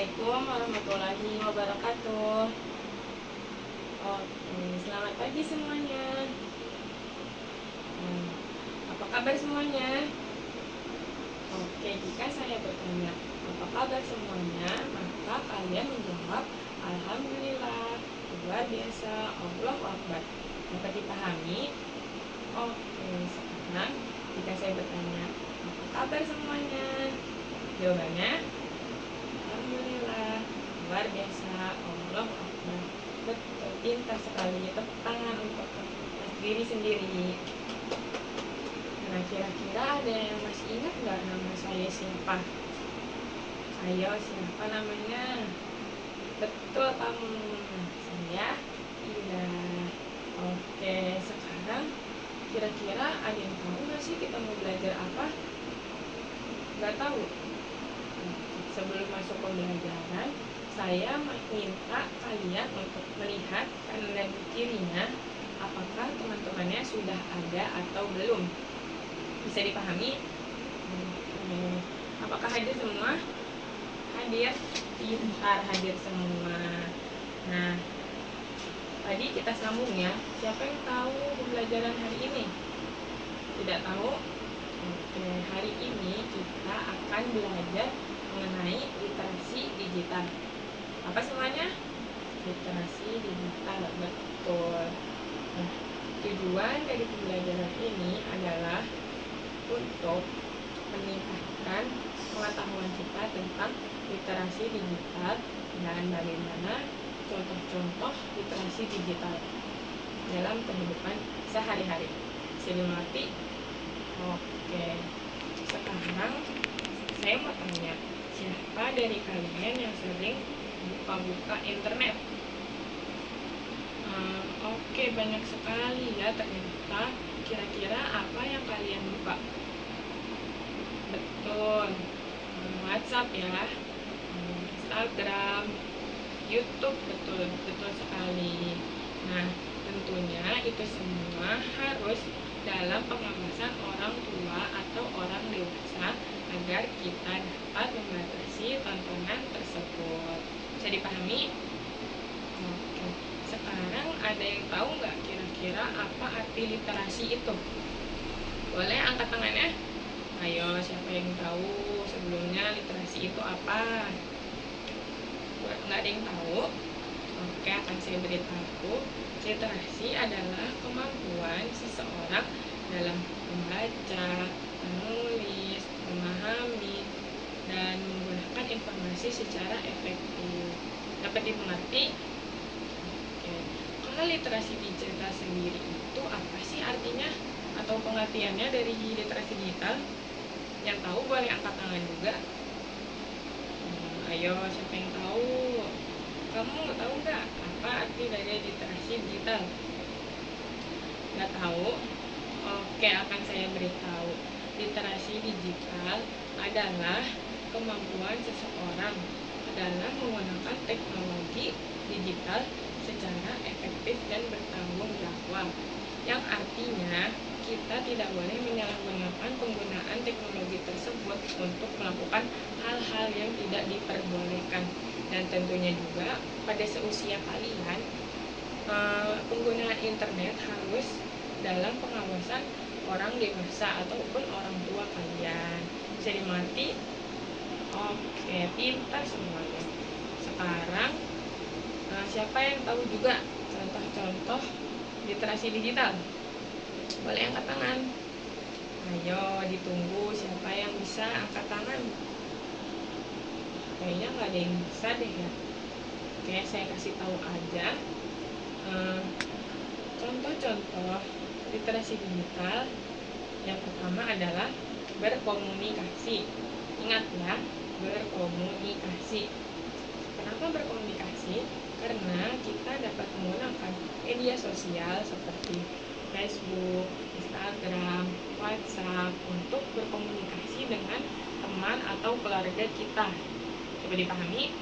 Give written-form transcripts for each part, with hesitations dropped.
Assalamualaikum warahmatullahi wabarakatuh. Oke, selamat pagi semuanya. Apa kabar semuanya? Oke, jika saya bertanya apa kabar semuanya, maka kalian menjawab Alhamdulillah, luar biasa, Allahu Akbar. Dapat dipahami? Oke, sekarang jika saya bertanya apa kabar semuanya, jawabannya Alhamdulillah, luar biasa, Allahu Akbar. Betul, pintar sekali. Tepuk tangan untuk diri sendiri. Nah, kira-kira ada yang masih ingat nggak nama saya siapa? Ayo, siapa namanya? Betul kamu. Saya Ida. Oke, sekarang kira-kira ada yang tahu nggak sih kita mau belajar apa? Nggak tahu? Sebelum masuk pembelajaran, saya minta kalian untuk melihat kanan dan kirinya, apakah teman-temannya sudah ada atau belum. Bisa dipahami? Apakah hadir semua? Hadir? Pintar, hadir semua. Nah, tadi kita sambung ya. Siapa yang tahu pembelajaran hari ini? Tidak tahu? Oke, hari ini kita akan belajar mengenai literasi digital. Apa semuanya? Literasi digital, betul. Nah, tujuan dari pembelajaran ini adalah untuk meningkatkan pengetahuan kita tentang literasi digital dan bagaimana contoh-contoh literasi digital dalam kehidupan sehari-hari. Bisa dimengerti? Oke, sekarang saya mau tanya, siapa dari kalian yang sering buka-buka internet? Oke, banyak sekali ya ternyata. Kira-kira apa yang kalian buka? Betul, WhatsApp ya, Instagram, YouTube, betul sekali. Nah, tentunya itu semua harus dalam pengawasan orang tua atau orang dewasa agar kita dapat membatasi tontonan tersebut. Bisa dipahami? Oke. Sekarang ada yang tahu nggak kira-kira apa arti literasi itu? Boleh angkat tangannya? Ayo, siapa yang tahu sebelumnya literasi itu apa? Nggak ada yang tahu? Oke, akan saya beritahu. Literasi adalah kemampuan seseorang dalam membaca, menulis, memahami, dan menggunakan informasi secara efektif. Dapat dimengerti? Oke. Kalau literasi digital sendiri itu apa sih artinya atau pengertiannya dari literasi digital? Yang tahu boleh angkat tangan juga. Ayo, siapa yang tahu? Kamu tahu nggak apa arti dari literasi digital? Nggak tahu? Oke, akan saya beritahu. Literasi digital adalah kemampuan seseorang dalam menggunakan teknologi digital secara efektif dan bertanggung jawab. Yang artinya kita tidak boleh menyalahgunakan penggunaan teknologi tersebut untuk melakukan hal-hal yang tidak diperbolehkan. Dan tentunya juga pada seusia kalian, penggunaan internet harus dalam pengawasan orang dewasa ataupun orang tua kalian. Bisa dimengerti? Oke, pintar semuanya. Sekarang siapa yang tahu juga contoh-contoh literasi digital? Boleh angkat tangan. Ayo, ditunggu siapa yang bisa angkat tangan. Kayaknya nggak ada yang bisa deh ya. Oke, saya kasih tahu aja. Contoh-contoh literasi digital yang pertama adalah berkomunikasi. Ingat ya, berkomunikasi. Kenapa berkomunikasi? Karena kita dapat menggunakan media sosial seperti Facebook, Instagram, WhatsApp untuk berkomunikasi dengan teman atau keluarga kita. Coba dipahami?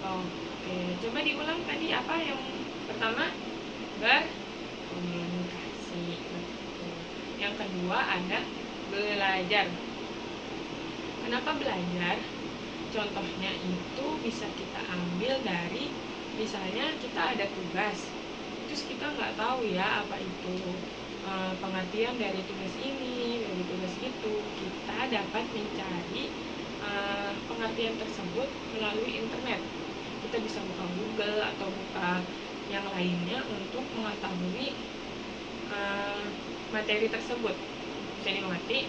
Oke, coba diulang tadi apa yang pertama? Berkomunikasi. Yang kedua ada belajar. Kenapa belajar? contohnya itu bisa kita ambil dari misalnya kita ada tugas, terus kita nggak tahu ya apa itu pengertian dari tugas ini, dari tugas itu. Kita dapat mencari pengertian tersebut melalui internet. Kita bisa buka Google atau buka yang lainnya untuk mengetahui materi tersebut. Bisa dimengerti?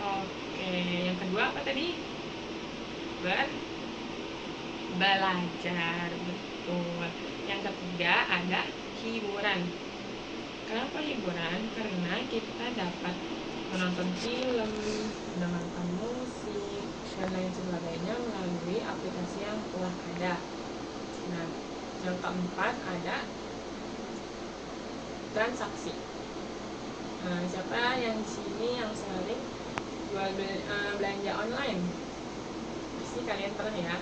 Oke, yang kedua apa tadi? Belajar, betul. Yang ketiga ada hiburan. Kenapa hiburan? Karena kita dapat menonton film, mendengarkan musik, dan lain sebagainya melalui aplikasi yang telah ada. Nah, yang keempat ada transaksi. Nah, siapa yang di sini yang sering belanja online? Pasti kalian pernah ya,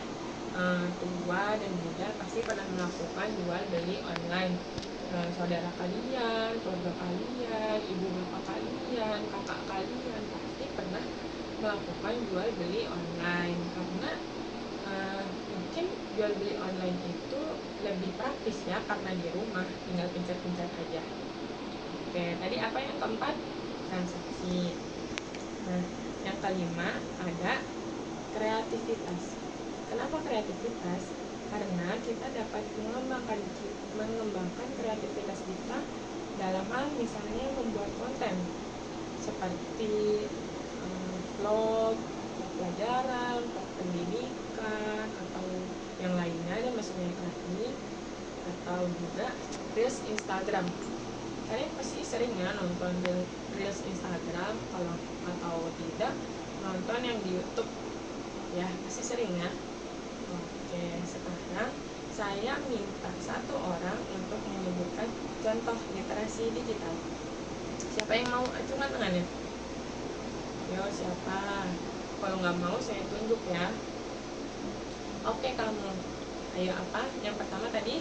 tua dan muda pasti pernah melakukan jual beli online. Saudara kalian, keluarga kalian, ibu bapak kalian, kakak kalian pasti pernah melakukan jual beli online karena mungkin jual beli online itu lebih praktis ya, karena di rumah tinggal pencet-pencet aja. Oke, tadi apa yang keempat? Transaksi. Nah, yang kelima ada kreativitas. Kenapa kreativitas? Karena kita dapat mengembangkan kreativitas kita dalam hal misalnya membuat konten seperti vlog, pelajaran, pendidikan, atau yang lainnya dan masuknya lagi, atau juga reels Instagram. Kalian pasti sering ya nonton reels Instagram, kalau atau tidak nonton yang di YouTube ya, pasti sering ya. Oke, sekarang saya minta satu orang untuk menyebutkan contoh literasi digital. Siapa yang mau acungkan tangannya? Yo, siapa? Kalau nggak mau saya tunjuk ya. Oke, kamu. Ayo, apa? Yang pertama tadi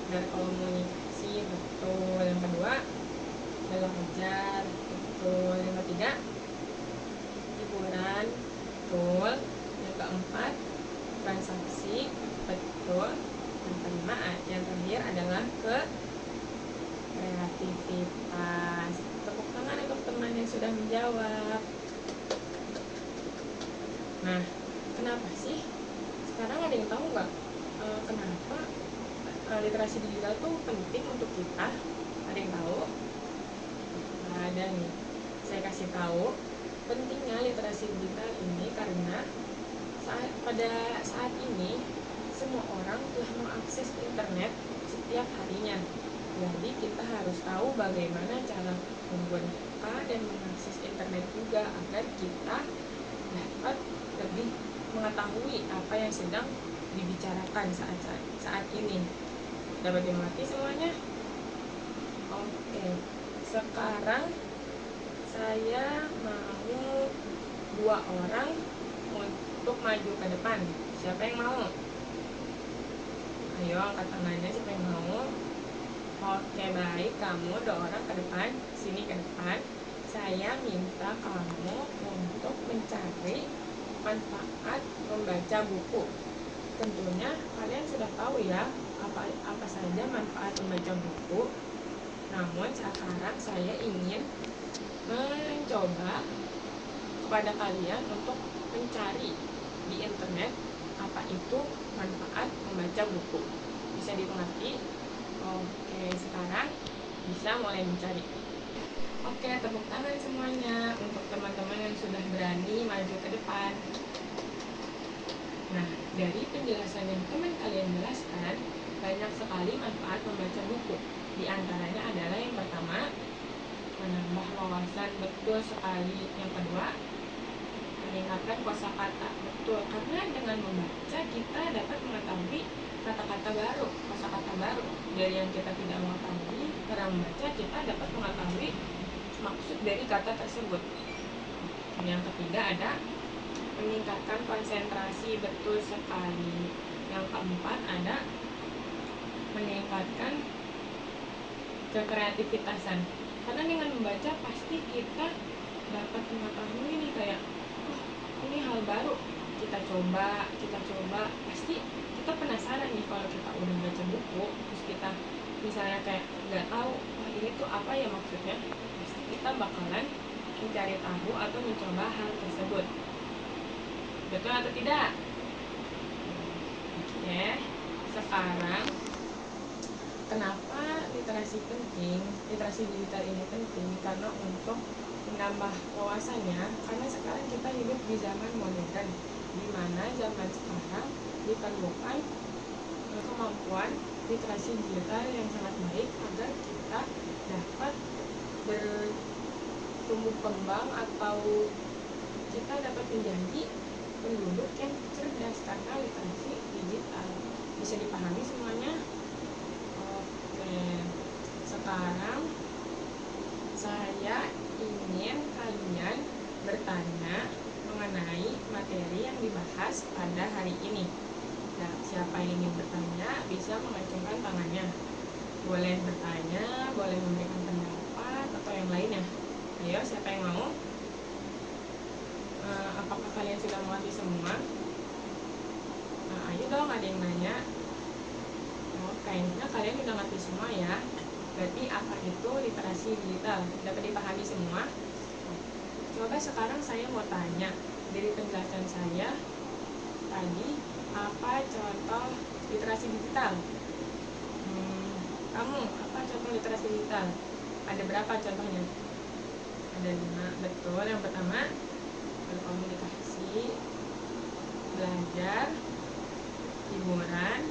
berkomunikasi, betul. Yang kedua belajar, betul. Yang ketiga hiburan, betul. Yang keempat transaksi, betul. Yang kelima, yang terakhir adalah kreativitas. Tepuk tangan untuk teman yang sudah menjawab. Nah, kenapa sih? Sekarang ada yang tahu nggak kenapa literasi digital itu penting untuk kita? Ada yang tahu? Ada nih. Saya kasih tahu pentingnya literasi digital ini karena pada saat ini semua orang telah mengakses internet setiap harinya. Jadi kita harus tahu bagaimana cara membuka dan mengakses internet juga agar kita dapat lebih mengetahui apa yang sedang dibicarakan saat ini. Dapat dimengerti semuanya? Oke, sekarang saya mau 2 orang untuk maju ke depan. Siapa yang mau? Ayo angkat tangannya, siapa yang mau? Oke, baik, kamu 2 orang ke depan, sini ke depan. Saya minta kamu untuk mencari manfaat membaca buku. Tentunya kalian sudah tahu ya apa saja manfaat membaca buku. Namun sekarang saya ingin mencoba kepada kalian untuk mencari di internet apa itu manfaat membaca buku. Bisa dimengerti? Oke, sekarang bisa mulai mencari. Oke, tepuk tangan semuanya untuk teman-teman yang sudah berani maju ke depan. Nah, dari penjelasan yang teman kalian jelaskan, banyak sekali manfaat membaca buku. Di antaranya adalah yang pertama, menambah wawasan, betul sekali. Yang kedua, meningkatkan kosakata, betul. Karena dengan membaca kita dapat mengetahui kata-kata baru, kosakata baru dari yang kita tidak mengetahui. Karena membaca kita dapat mengetahui maksud dari kata tersebut. Yang ketiga ada meningkatkan konsentrasi, betul sekali. Yang keempat ada meningkatkan kekreativitasan. Karena dengan membaca pasti kita dapat mengetahui nih kayak, oh coba, pasti kita penasaran nih. Kalau kita udah baca buku terus kita misalnya kayak nggak tahu wah ini tuh apa ya maksudnya, pasti kita bakalan mencari tahu atau mencoba hal tersebut. Betul atau tidak? Oke, sekarang kenapa literasi digital ini penting? Karena untuk menambah wawasannya, karena sekarang kita hidup di zaman modern, di mana zaman sekarang diperlukan kemampuan literasi digital yang sangat baik agar kita dapat bertumbuh kembang atau kita dapat menjadi penduduk yang cerdas karena literasi digital. Bisa dipahami semuanya? Oke, sekarang saya ingin kalian bertanya mengenai materi yang dibahas pada hari ini. Nah, siapa yang ingin bertanya bisa mengacungkan tangannya. Boleh bertanya, boleh memberikan pendapat atau yang lainnya. Ayo, siapa yang mau? Apakah kalian sudah mengerti semua? Nah, ayo dong, ada yang nanya. Oh, kayaknya kalian sudah ngerti semua ya. Berarti apa itu literasi digital? Dapat dipahami semua? Coba sekarang saya mau tanya, dari penjelasan saya tadi, apa contoh literasi digital? Kamu, apa contoh literasi digital? Ada berapa contohnya? Ada 5, betul. Yang pertama, berkomunikasi, belajar, hiburan.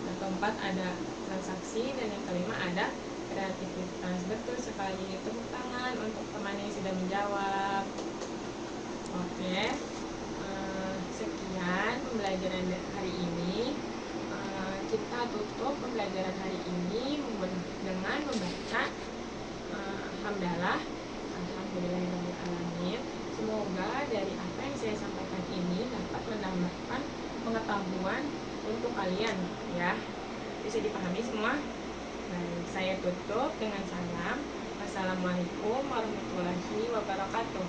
Yang keempat ada transaksi, dan yang kelima ada kreativitas. Betul sekali. Tepuk tangan untuk teman yang sudah menjawab. Oke, sekian pembelajaran hari ini. Kita tutup pembelajaran hari ini dengan membaca hamdalah. Alhamdulillahirrahmanirrahim. Semoga dari apa yang saya sampaikan ini dapat menambahkan pengetahuan untuk kalian ya. Bisa dipahami semua? Baik, saya tutup dengan salam. Wassalamualaikum warahmatullahi wabarakatuh.